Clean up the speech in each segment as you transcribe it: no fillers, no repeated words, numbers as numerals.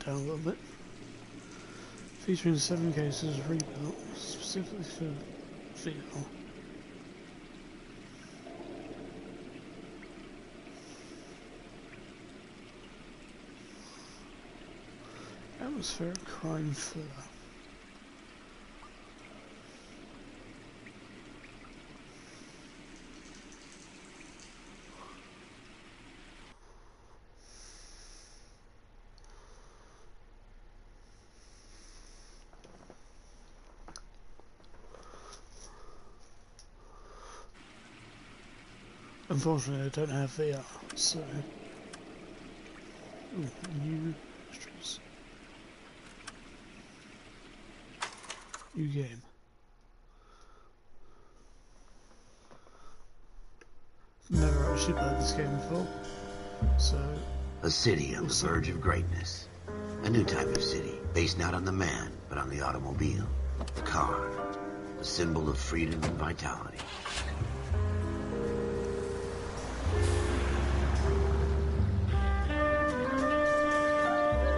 down a little bit. Featuring 7 cases rebuilt specifically for female. Atmospheric crime thriller. Unfortunately, I don't have VR, so... Ooh, new streets. New game. Never actually played this game before, so... A city on the verge of greatness. A new type of city, based not on the man, but on the automobile. The car. The symbol of freedom and vitality.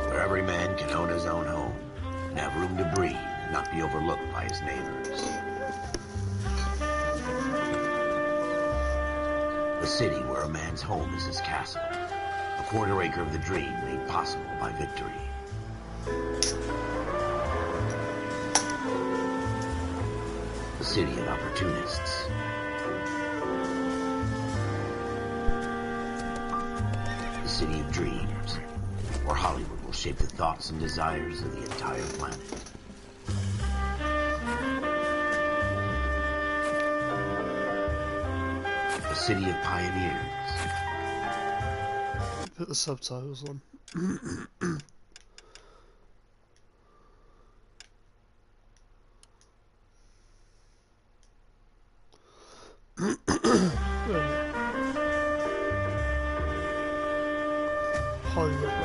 Where every man can own his own home, and have room to breathe, and not be overlooked by his neighbors. A city where a man's home is his castle. A quarter acre of the dream made possible by victory. A city of opportunists. A city of dreams, where Hollywood will shape the thoughts and desires of the entire planet. A city of pioneers. Put the subtitles on. Hollywood.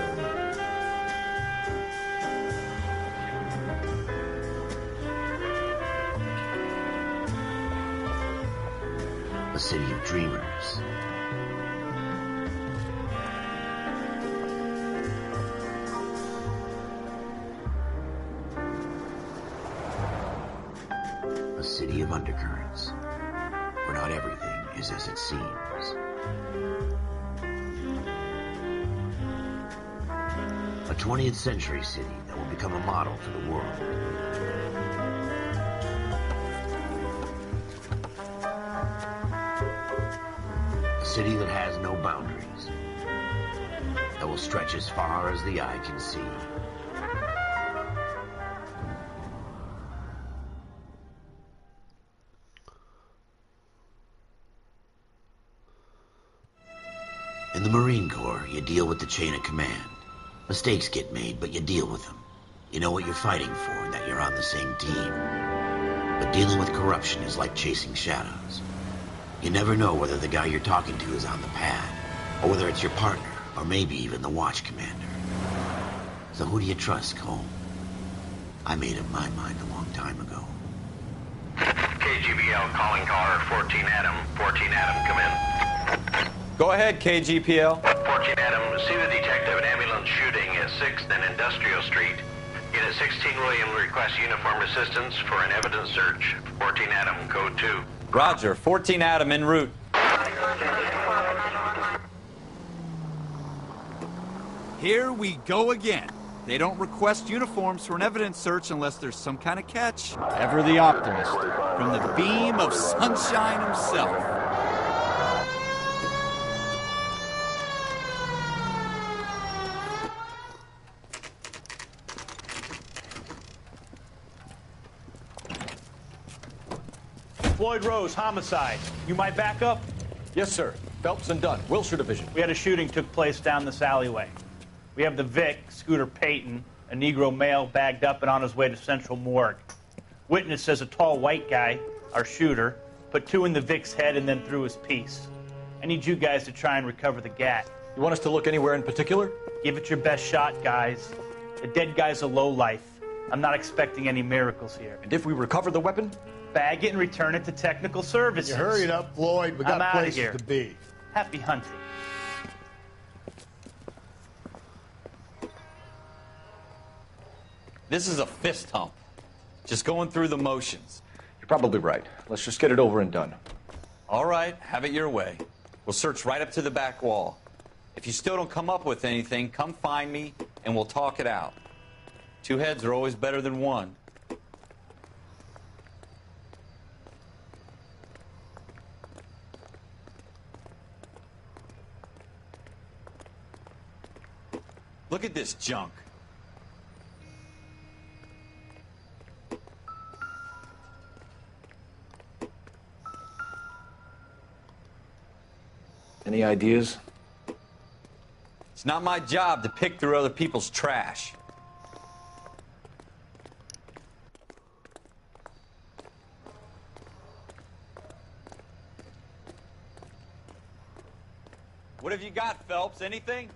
A city of dreamers. A city of undercurrents, where not everything is as it seems. A 20th century city that will become a model for the world. A city that has no boundaries, that will stretch as far as the eye can see. In the Marine Corps, you deal with the chain of command. Mistakes get made, but you deal with them. You know what you're fighting for and that you're on the same team. But dealing with corruption is like chasing shadows. You never know whether the guy you're talking to is on the pad, or whether it's your partner, or maybe even the watch commander. So who do you trust, Cole? I made up my mind a long time ago. KGBL calling caller 14 Adam. 14 Adam, come in. Go ahead, KGPL. 14 Adam, see the detective an ambulance shooting at 6th and Industrial Street. Unit 16 William requests uniform assistance for an evidence search. 14 Adam, code 2. Roger, 14 Adam en route. Here we go again. They don't request uniforms for an evidence search unless there's some kind of catch. Ever the optimist, from the beam of sunshine himself. Floyd Rose, homicide. You my backup? Yes, sir. Phelps and Dunn, Wilshire Division. We had a shooting took place down this alleyway. We have the Vic, Scooter Payton, a Negro male bagged up and on his way to Central Morgue. Witness says a tall white guy, our shooter, put 2 in the Vic's head and then threw his piece. I need you guys to try and recover the gat. You want us to look anywhere in particular? Give it your best shot, guys. The dead guy's a lowlife. I'm not expecting any miracles here. And if we recover the weapon? Bag it and return it to technical services. You hurry it up, Floyd. We got places here. to be. Happy hunting. This is a fist hump. Just going through the motions. You're probably right. Let's just get it over and done. All right, have it your way. We'll search right up to the back wall. If you still don't come up with anything, come find me and we'll talk it out. Two heads are always better than one. Look at this junk. Any ideas? It's not my job to pick through other people's trash. What have you got, Phelps? Anything?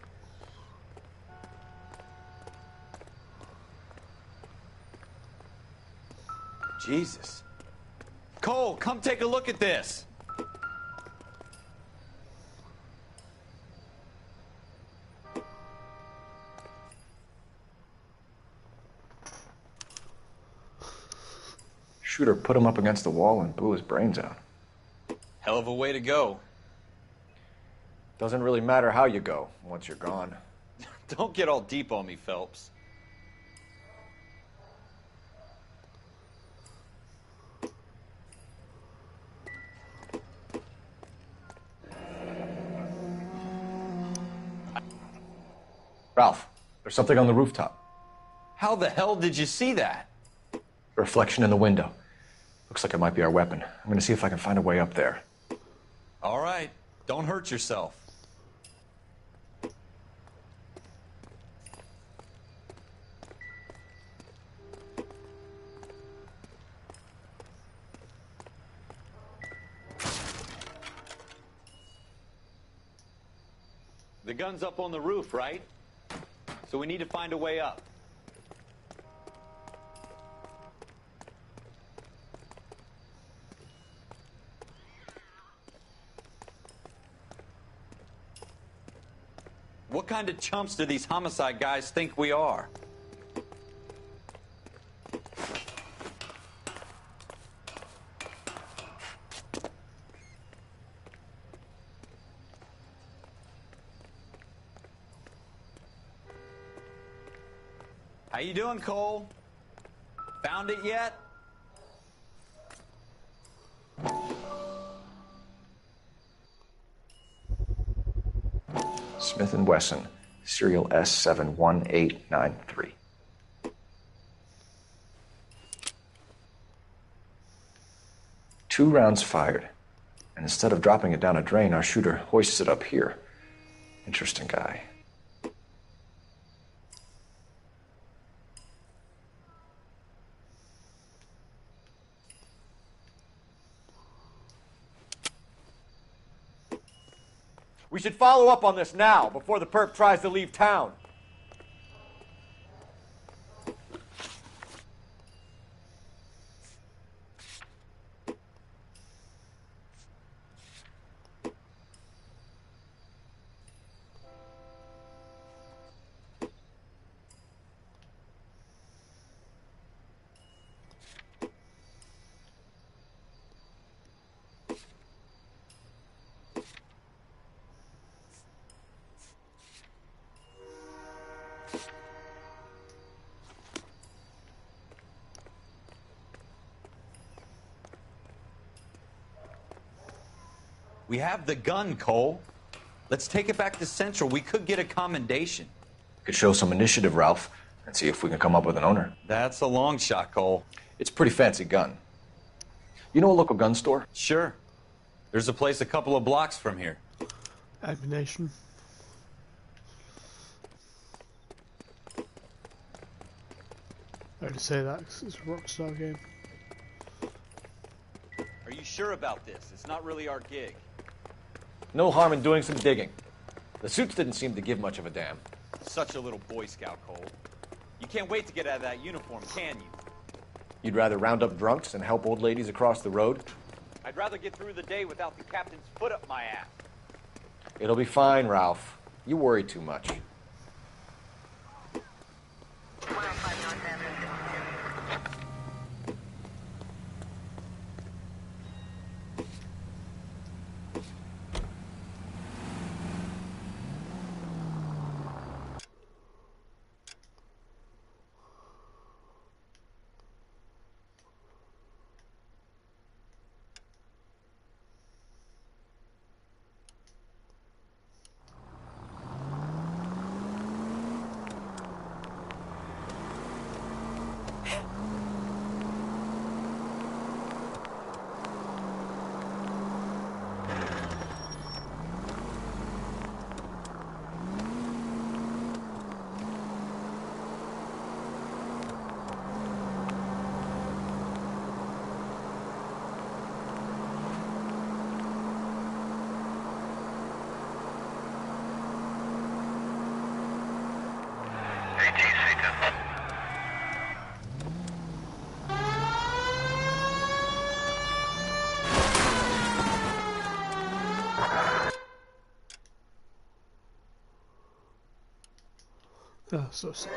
Jesus. Cole, come take a look at this. Shooter put him up against the wall and blew his brains out. Hell of a way to go. Doesn't really matter how you go once you're gone. Don't get all deep on me, Phelps. Ralph, there's something on the rooftop. How the hell did you see that? A reflection in the window. Looks like it might be our weapon. I'm gonna see if I can find a way up there. All right, don't hurt yourself. The gun's up on the roof, right? So we need to find a way up. What kind of chumps do these homicide guys think we are? How you doing, Cole? Found it yet? Smith & Wesson, serial S71893. Two rounds fired, and instead of dropping it down a drain, our shooter hoists it up here. Interesting guy. We should follow up on this now, before the perp tries to leave town. We have the gun, Cole. Let's take it back to Central. We could get a commendation. Could show some initiative, Ralph, and see if we can come up with an owner. That's a long shot, Cole. It's a pretty fancy gun. You know a local gun store? Sure. There's a place a couple of blocks from here. Ammunition. I already say that because it's a Rockstar game. Are you sure about this? It's not really our gig. No harm in doing some digging. The suits didn't seem to give much of a damn. Such a little Boy Scout, Cole. You can't wait to get out of that uniform, can you? You'd rather round up drunks and help old ladies across the road? I'd rather get through the day without the captain's foot up my ass. It'll be fine, Ralph. You worry too much. 105 North Avenue. Oh, so sorry.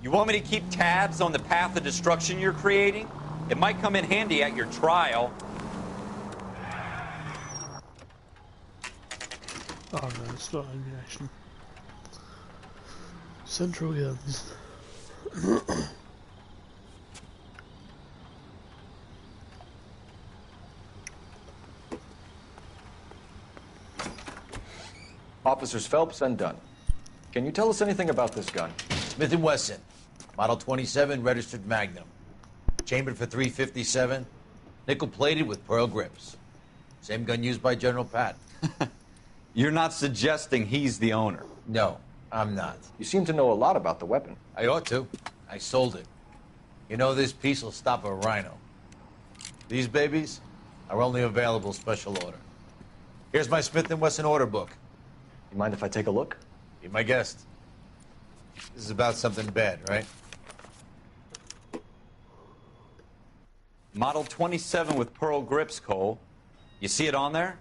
You want me to keep tabs on the path of destruction you're creating? It might come in handy at your trial. Oh no, it's not ammunition. Central guns. Officers Phelps and Dunn. Can you tell us anything about this gun? Smith & Wesson, Model 27, registered Magnum. Chambered for .357, nickel-plated with pearl grips. Same gun used by General Patton. You're not suggesting he's the owner? No, I'm not. You seem to know a lot about the weapon. I ought to. I sold it. You know, this piece will stop a rhino. These babies are only available special order. Here's my Smith & Wesson order book. You mind if I take a look? Be my guest. This is about something bad, right? Model 27 with pearl grips, Cole. You see it on there?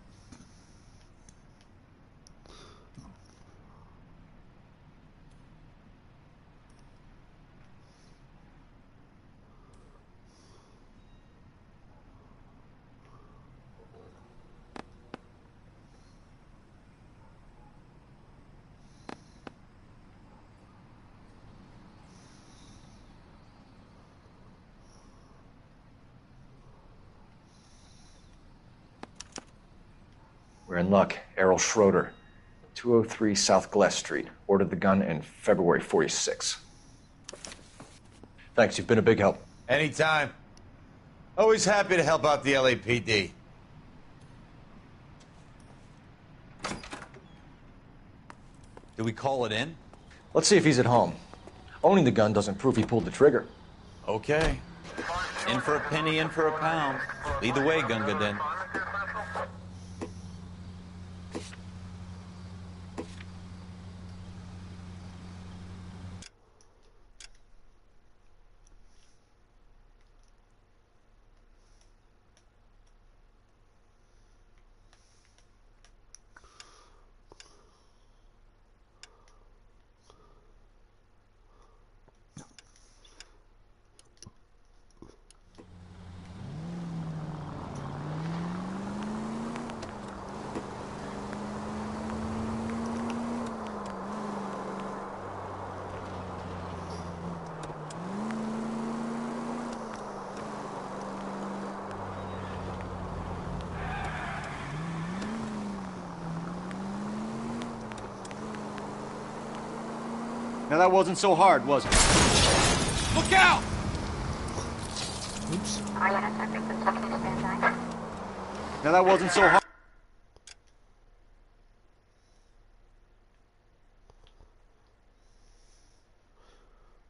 We're in luck. Errol Schroeder, 203 South Glass Street. Ordered the gun in February '46. Thanks, you've been a big help. Anytime. Always happy to help out the LAPD. Do we call it in? Let's see if he's at home. Owning the gun doesn't prove he pulled the trigger. Okay. In for a penny, in for a pound. Lead the way, Gunga Den. Now that wasn't so hard, was it? Look out! Oops. Now that wasn't so hard.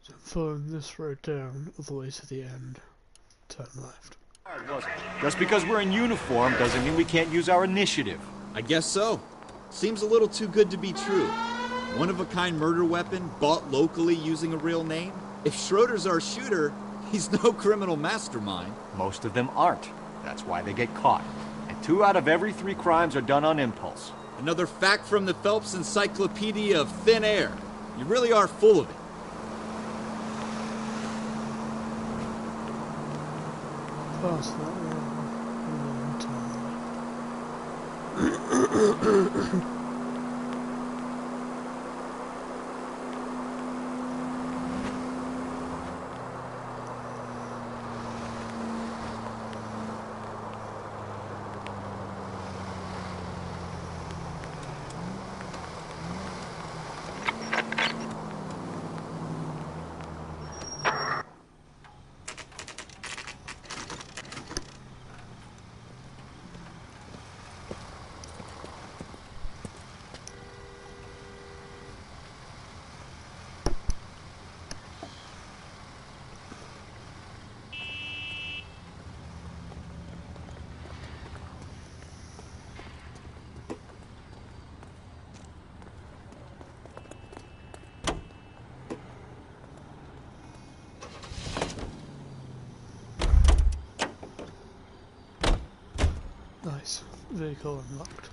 So following this road down all the way to the end. Turn left. Just because we're in uniform doesn't mean we can't use our initiative. I guess so. Seems a little too good to be true. One-of-a-kind murder weapon bought locally using a real name? If Schroeder's our shooter, he's no criminal mastermind. Most of them aren't. That's why they get caught. And 2 out of every 3 crimes are done on impulse. Another fact from the Phelps Encyclopedia of Thin Air. You really are full of it. Past that road. Nice. Vehicle unlocked.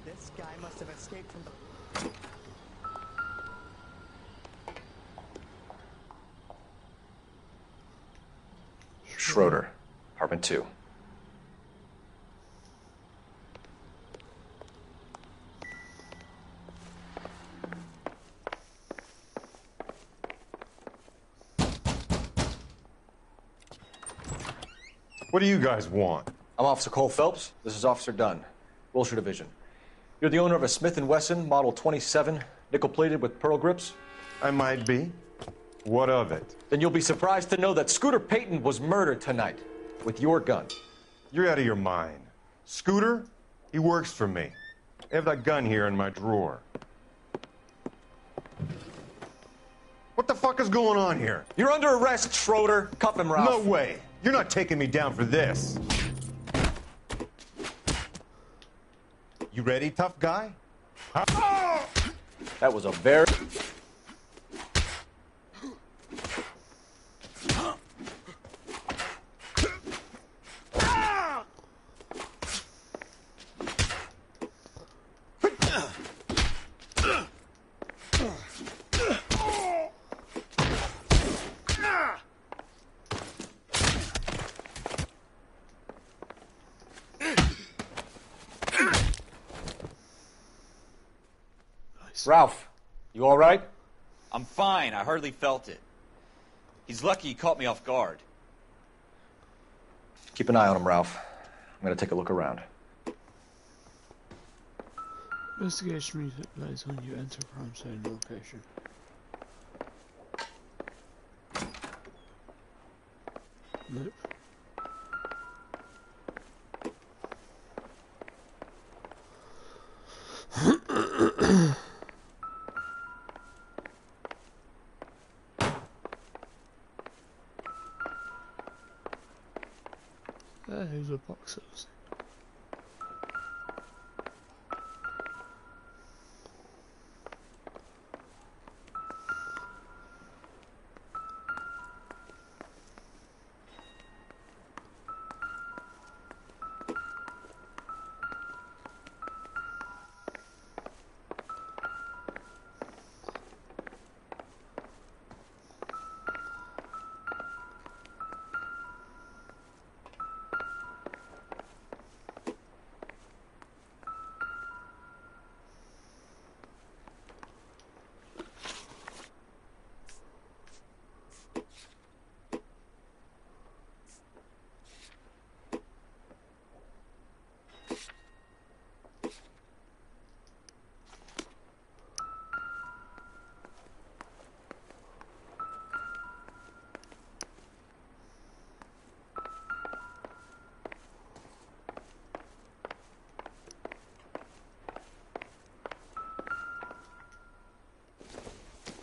This guy must have escaped from the... Schroeder, apartment 2. What do you guys want? I'm Officer Cole Phelps. This is Officer Dunn, Wilshire Division. You're the owner of a Smith & Wesson Model 27, nickel-plated with pearl grips? I might be. What of it? Then you'll be surprised to know that Scooter Payton was murdered tonight with your gun. You're out of your mind. Scooter? He works for me. I have that gun here in my drawer. What the fuck is going on here? You're under arrest, Schroeder. Cuff him, Ralph. No way. You're not taking me down for this. You ready, tough guy? Huh? That was a very... Ralph, you all right? I'm fine. I hardly felt it. He's lucky he caught me off guard. Keep an eye on him, Ralph. I'm going to take a look around. Investigation music plays when you enter crime scene location. Nope. There's a box of those.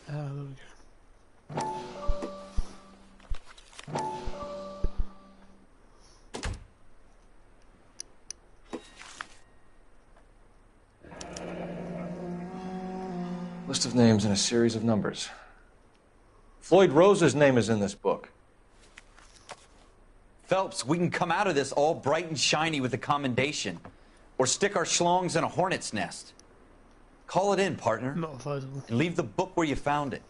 There we go. List of names and a series of numbers. Floyd Rose's name is in this book. Phelps, we can come out of this all bright and shiny with a commendation. Or stick our schlongs in a hornet's nest. Call it in, partner. Not advisable. And leave the book where you found it.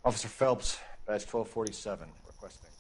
Officer Phelps, badge 1247, requesting.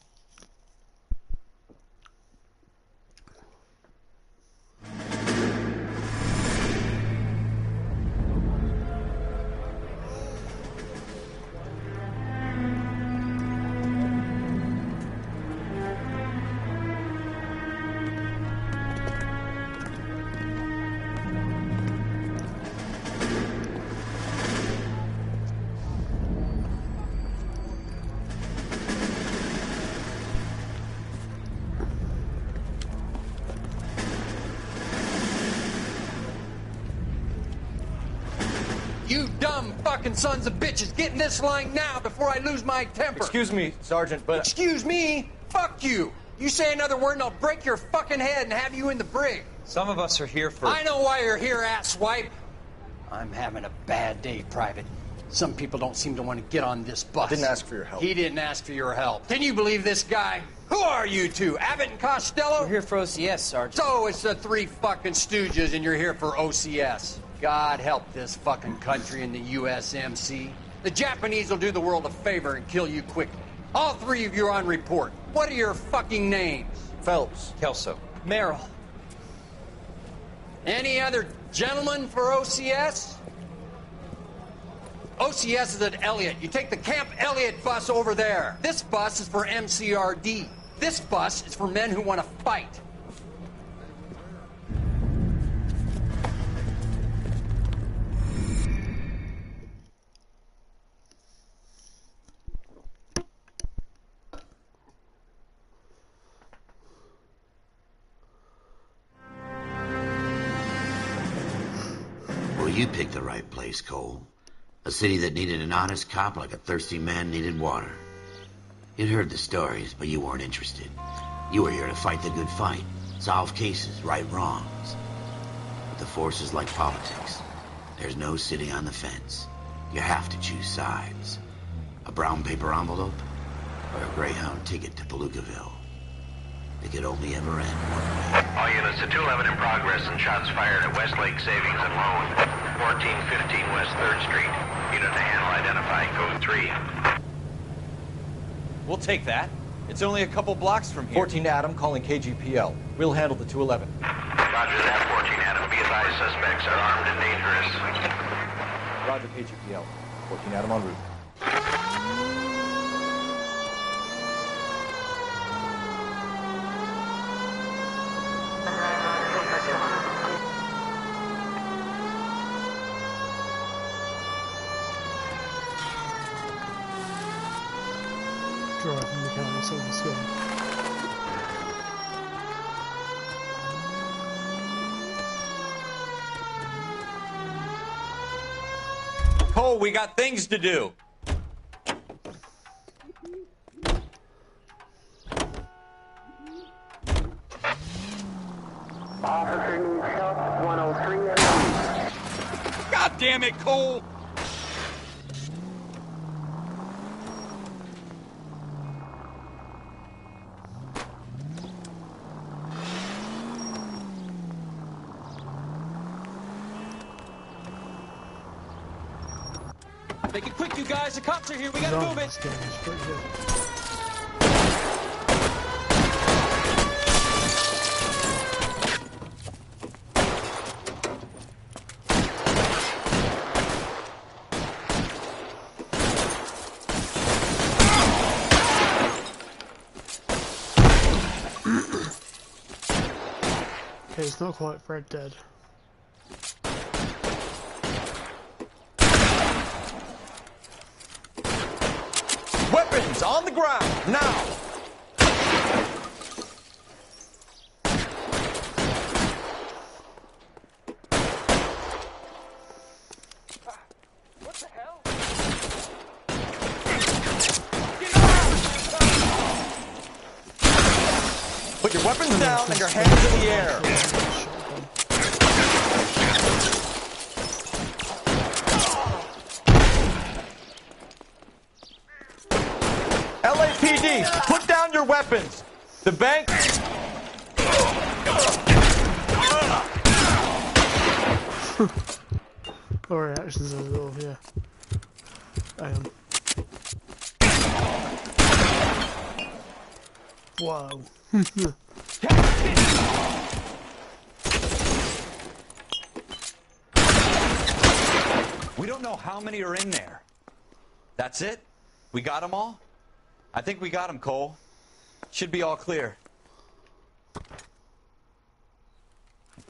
You dumb fucking sons of bitches, get in this line now before I lose my temper. Excuse me, Sergeant, but... Excuse me? Fuck you. You say another word and I'll break your fucking head and have you in the brig. Some of us are here for... I know why you're here, asswipe. I'm having a bad day, Private. Some people don't seem to want to get on this bus. Didn't ask for your help. He didn't ask for your help. Can you believe this guy? Who are you two? Abbott and Costello? We're here for OCS, Sergeant. So it's the three fucking stooges and you're here for OCS. God help this fucking country and the USMC. The Japanese will do the world a favor and kill you quickly. All three of you are on report. What are your fucking names? Phelps. Kelso. Merrill. Any other gentlemen for OCS? OCS is at Elliott. You take the Camp Elliott bus over there. This bus is for MCRD. This bus is for men who want to fight. Well, you picked the right place, Cole. A city that needed an honest cop like a thirsty man needed water. You'd heard the stories, but you weren't interested. You were here to fight the good fight, solve cases, right wrongs. But the force is like politics. There's no sitting on the fence. You have to choose sides. A brown paper envelope or a Greyhound ticket to Palookaville. It could only ever end one way. All units to 211 in progress and shots fired at Westlake Savings and Loan, 1415 West 3rd Street. Unit to handle identifying code 3. We'll take that. It's only a couple blocks from here. 14 Adam calling KGPL. We'll handle the 211. Roger that, 14 Adam. Be advised, suspects are armed and dangerous. Roger KGPL. 14 Adam en route. Driving mechanics on the sky. Cole, we got things to do. Officer needs help, 103 and... God damn it, Cole! Make it quick, you guys. The cops are here. We gotta move it. This game is pretty good. Okay, it's not quite Fred dead. Weapons on the ground, now! What the hell? Put your weapons down and your hands in the air. LAPD, put down your weapons. The bank... Or reactions as well, yeah. Hang on. Wow. We don't know how many are in there. That's it? We got them all? I think we got them, Cole. Should be all clear.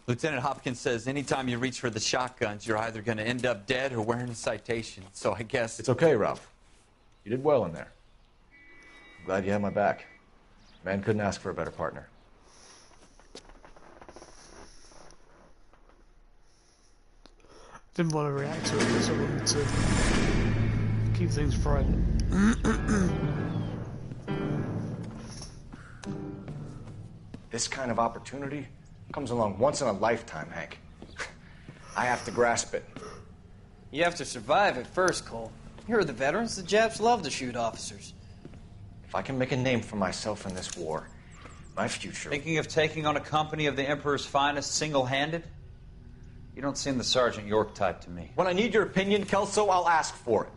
Lieutenant Hopkins says anytime you reach for the shotguns, you're either going to end up dead or wearing a citation. So I guess... It's okay, Ralph. You did well in there. I'm glad you had my back. Man couldn't ask for a better partner. Didn't want to react to it because I wanted to keep things private. This kind of opportunity Comes along once in a lifetime, Hank. I have to grasp it. You have to survive it first, Cole. Here are the veterans. The Japs love to shoot officers. If I can make a name for myself in this war, my future... Thinking of taking on a company of the Emperor's finest single-handed? You don't seem the Sergeant York type to me. When I need your opinion, Kelso, I'll ask for it.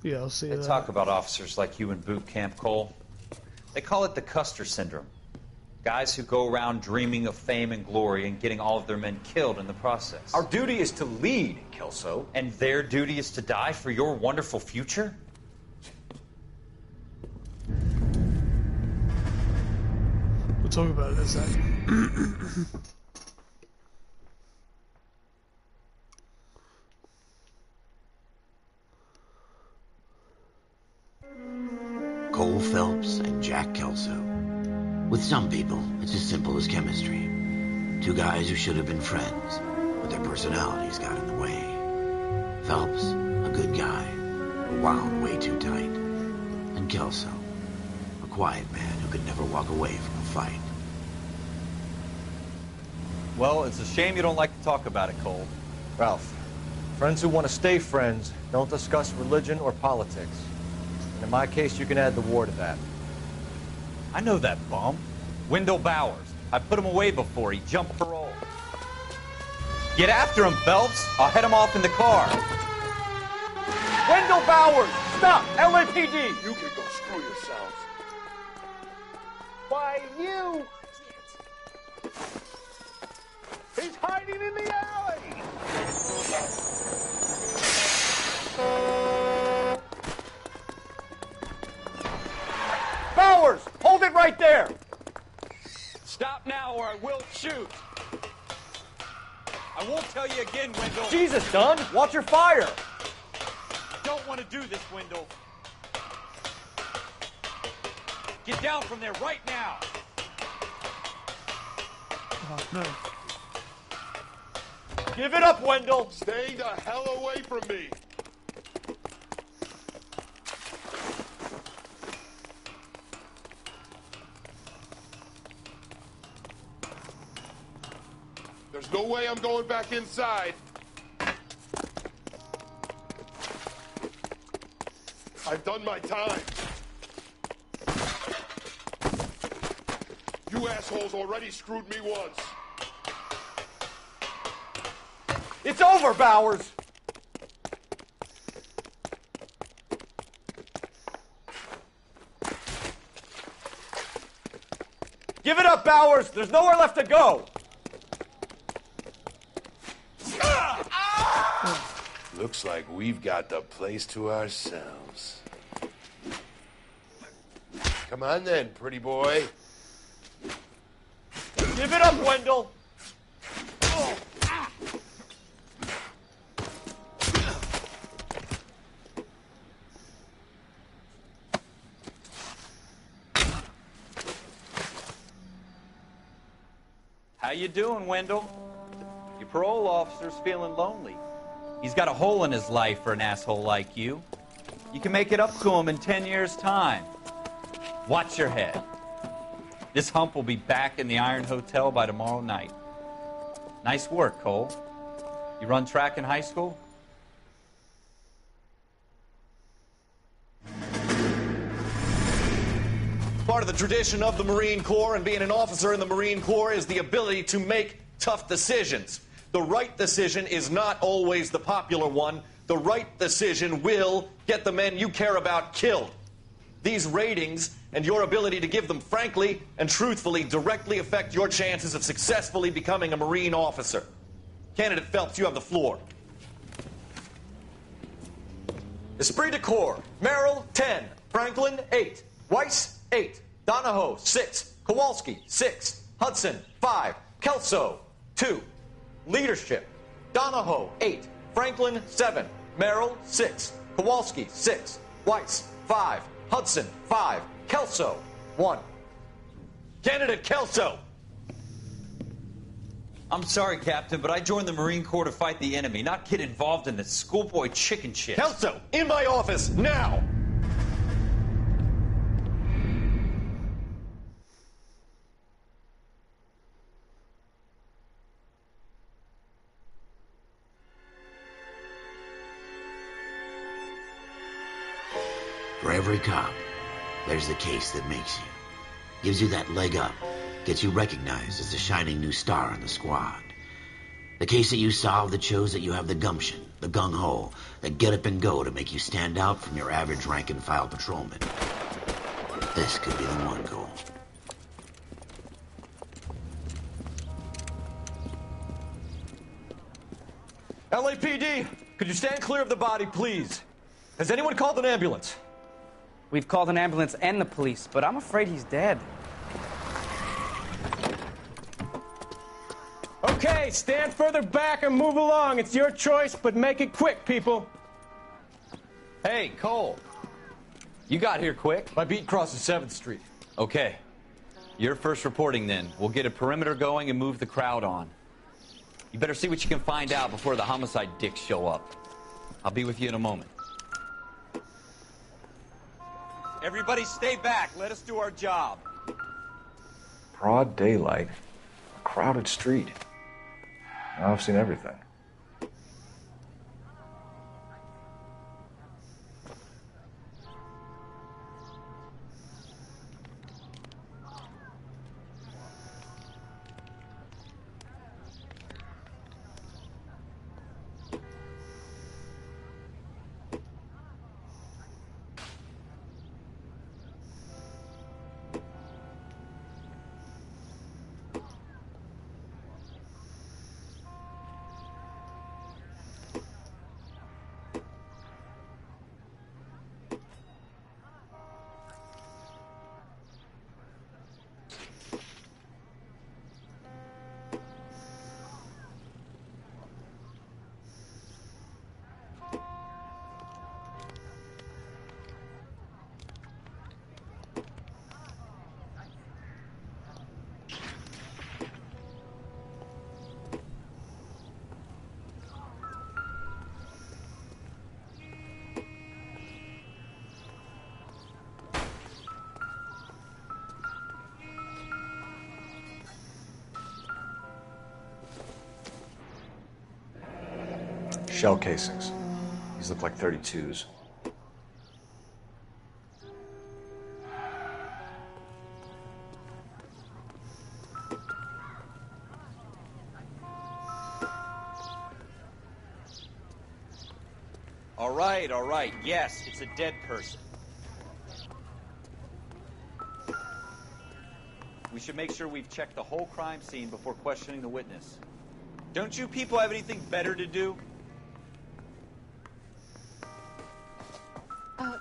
Yeah, I'll see They that. talk about officers like you in boot camp, Cole. They call it the Custer Syndrome. Guys who go around dreaming of fame and glory and getting all of their men killed in the process. Our duty is to lead, Kelso. And their duty is to die for your wonderful future? We'll talk about it in a second. Cole Phelps and Jack Kelso. With some people, it's as simple as chemistry. Two guys who should have been friends, but their personalities got in the way. Phelps, a good guy, but wound way too tight. And Kelso, a quiet man who could never walk away from a fight. Well, it's a shame you don't like to talk about it, Cole. Ralph, friends who want to stay friends don't discuss religion or politics. And in my case, you can add the war to that. I know that bum. Wendell Bowers. I put him away before. He jumped parole. Get after him, Phelps. I'll head him off in the car. Wendell Bowers! Stop! LAPD! You can go screw yourselves. Why, you... He's hiding in the alley! Bowers! Hold it right there! Stop now or I will shoot. I won't tell you again, Wendell. Jesus, Dunn! Watch your fire! Don't want to do this, Wendell. Get down from there right now. Oh, no. Give it up, Wendell! Stay the hell away from me! There's no way I'm going back inside. I've done my time. You assholes already screwed me once. It's over, Bowers! Give it up, Bowers! There's nowhere left to go! Looks like we've got the place to ourselves. Come on then, pretty boy. Give it up, Wendell! How you doing, Wendell? Your parole officer's feeling lonely. He's got a hole in his life for an asshole like you. You can make it up to him in 10 years' time. Watch your head. This hump will be back in the Iron Hotel by tomorrow night. Nice work, Cole. You run track in high school? Part of the tradition of the Marine Corps and being an officer in the Marine Corps is the ability to make tough decisions. The right decision is not always the popular one. The right decision will get the men you care about killed. These ratings and your ability to give them frankly and truthfully directly affect your chances of successfully becoming a Marine officer. Candidate Phelps, you have the floor. Esprit de Corps, Merrill, 10. Franklin, 8. Weiss, 8. Donahoe, 6. Kowalski, 6. Hudson, 5. Kelso, 2. Leadership, Donahoe, 8. Franklin, 7. Merrill, 6. Kowalski, 6. Weiss, 5. Hudson, 5. Kelso, 1. Candidate Kelso! I'm sorry, Captain, but I joined the Marine Corps to fight the enemy, not get involved in this schoolboy chicken shit. Kelso, in my office, now! For every cop, there's the case that makes you. Gives you that leg up. Gets you recognized as the shining new star in the squad. The case that you solve that shows that you have the gumption, the gung-ho, the get up and go to make you stand out from your average rank-and-file patrolman. This could be the one goal. LAPD, could you stand clear of the body, please? Has anyone called an ambulance? We've called an ambulance and the police, but I'm afraid he's dead. Okay, stand further back and move along. It's your choice, but make it quick, people. Hey, Cole. You got here quick. My beat crosses 7th Street. Okay. You're first reporting then. We'll get a perimeter going and move the crowd on. You better see what you can find out before the homicide dicks show up. I'll be with you in a moment. Everybody stay back. Let us do our job. Broad daylight, a crowded street. Now I've seen everything. Shell casings. These look like 32s. All right. Yes, it's a dead person. We should make sure we've checked the whole crime scene before questioning the witness. Don't you people have anything better to do?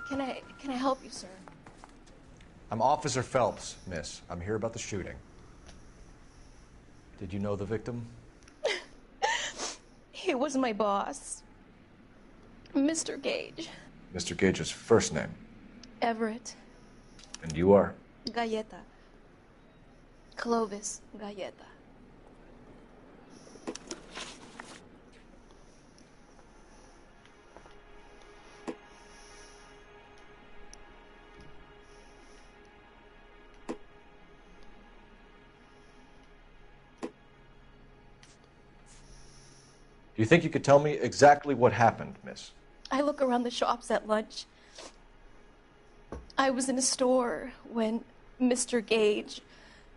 Can I help you, sir? I'm Officer Phelps, miss. I'm here about the shooting. Did you know the victim? He was my boss, Mr. Gage. Mr. Gage's first name. Everett. And you are? Galleta. Clovis Galleta. Do you think you could tell me exactly what happened, miss? I look around the shops at lunch. I was in a store when Mr. Gage,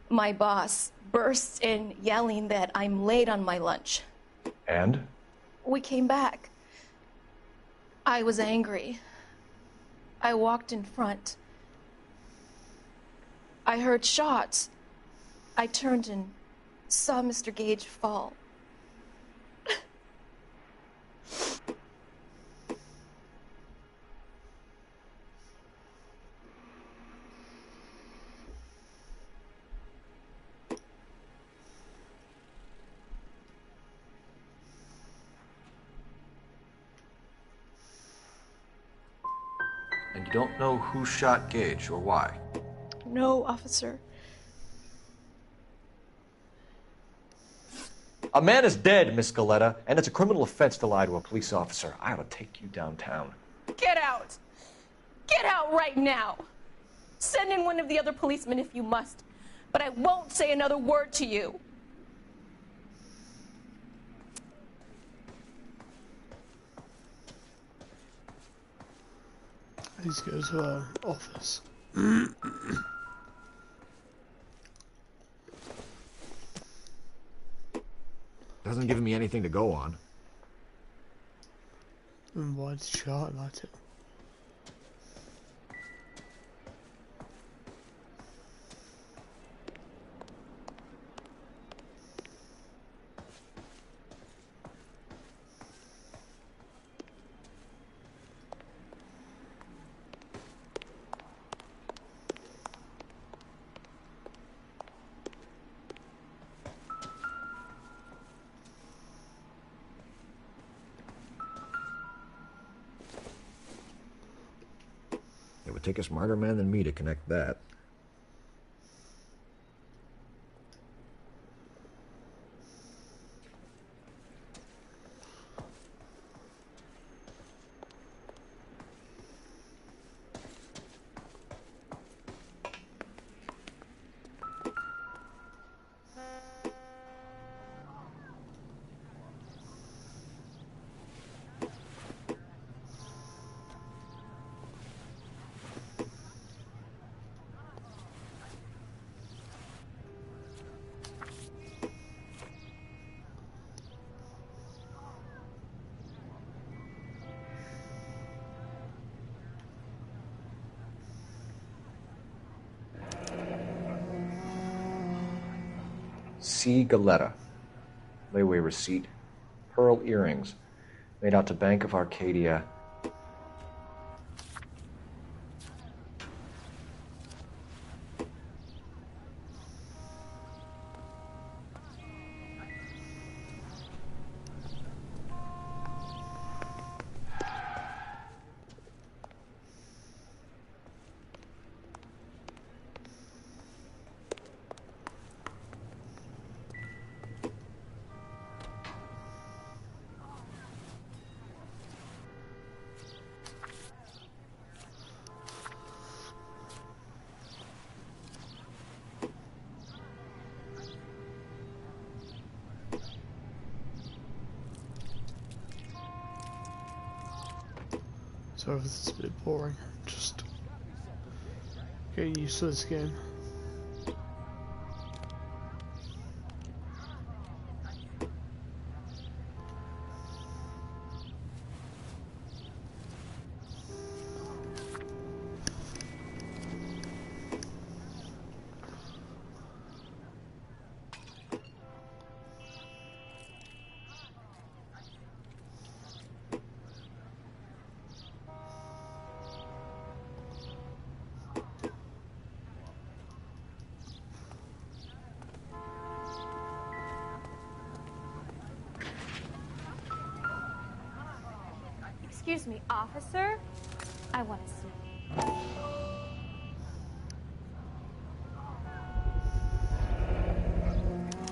my boss, bursts in yelling that I'm late on my lunch. And? We came back. I was angry. I walked in front. I heard shots. I turned and saw Mr. Gage fall. And you don't know who shot Gage or why? No, officer. A man is dead, Miss Galleta, and it's a criminal offense to lie to a police officer. I ought to take you downtown. Get out! Get out right now! Send in one of the other policemen if you must, but I won't say another word to you. Please go to our office. Hasn't given me anything to go on. And why did you highlight it? It would take a smarter man than me to connect that. C. Galetta. Layaway receipt. Pearl earrings. Made out to Bank of Arcadia. Sorry if this is a bit boring, just getting used to this game. Excuse me, officer? I want to see.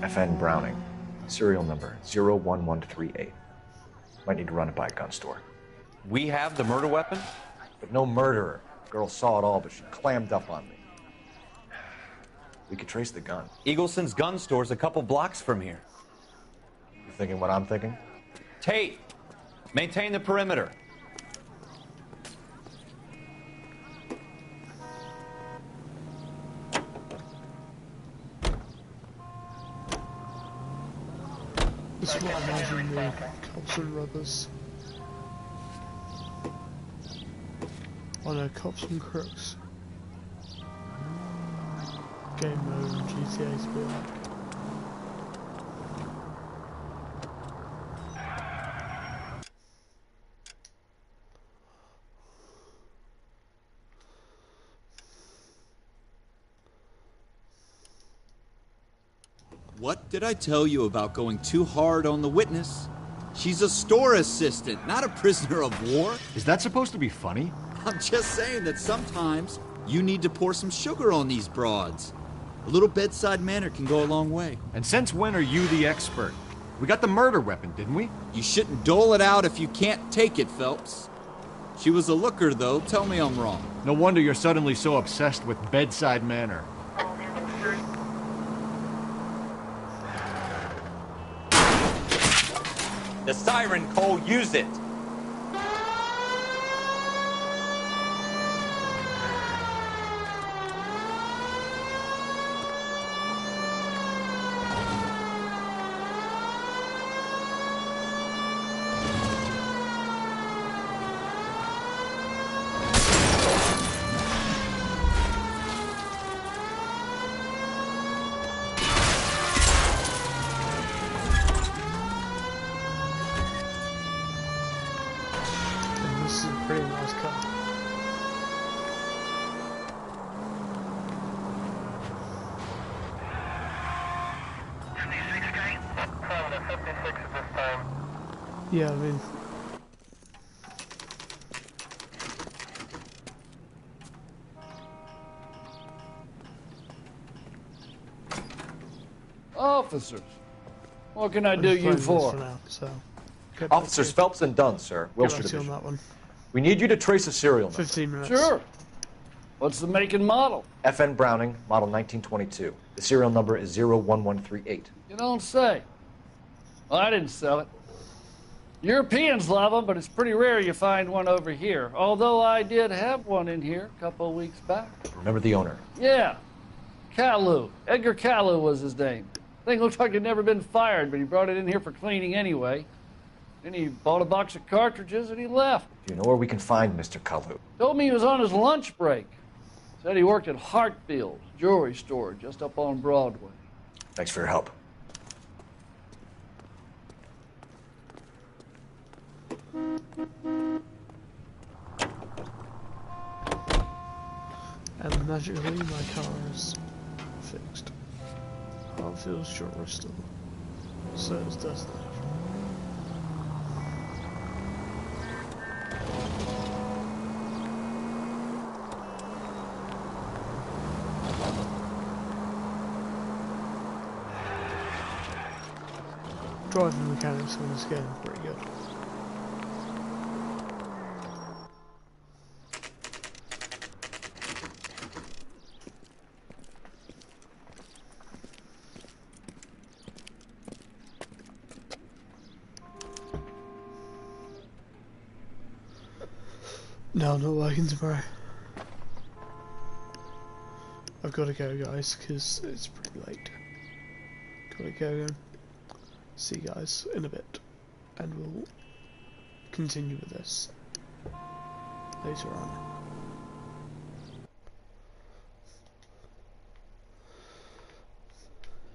FN Browning. Serial number 01138. Might need to run it by a gun store. We have the murder weapon? But no murderer. Girl saw it all, but she clammed up on me. We could trace the gun. Eagleson's gun store's a couple blocks from here. You thinking what I'm thinking? Tate, maintain the perimeter. This is what I imagine the cops and robbers. Oh no, cops and crooks. Game mode in GTA to be like. What did I tell you about going too hard on the witness? She's a store assistant, not a prisoner of war. Is that supposed to be funny? I'm just saying that sometimes you need to pour some sugar on these broads. A little bedside manner can go a long way. And since when are you the expert? We got the murder weapon, didn't we? You shouldn't dole it out if you can't take it, Phelps. She was a looker, though. Tell me I'm wrong. No wonder you're suddenly so obsessed with bedside manner. The siren, Cole, use it. this is a pretty nice car. Yeah, I mean... Officers, what can I do just you playing this for? now, so Officers Phelps and Dunn, sir. get Wilshire back to you on Division. that one. We need you to trace a serial number. 15 minutes. Sure. What's the make and model? FN Browning, model 1922. The serial number is 01138. You don't say. Well, I didn't sell it. Europeans love them, but it's pretty rare you find one over here. Although I did have one in here a couple of weeks back. Remember the owner? Yeah. Caillou. Edgar Caillou was his name. Thing looked like he'd never been fired, but he brought it in here for cleaning anyway. Then he bought a box of cartridges and he left. Do you know where we can find Mr. Kalu? Told me he was on his lunch break. Said he worked at Hartfield's jewelry store just up on Broadway. Thanks for your help. And magically my car is fixed. Hartfield's jewelry store. So it's destination. Driving mechanics on this game pretty good. No, not working tomorrow. I've got to go, guys, because it's pretty late. Gotta go. See you guys in a bit, and we'll continue with this later on.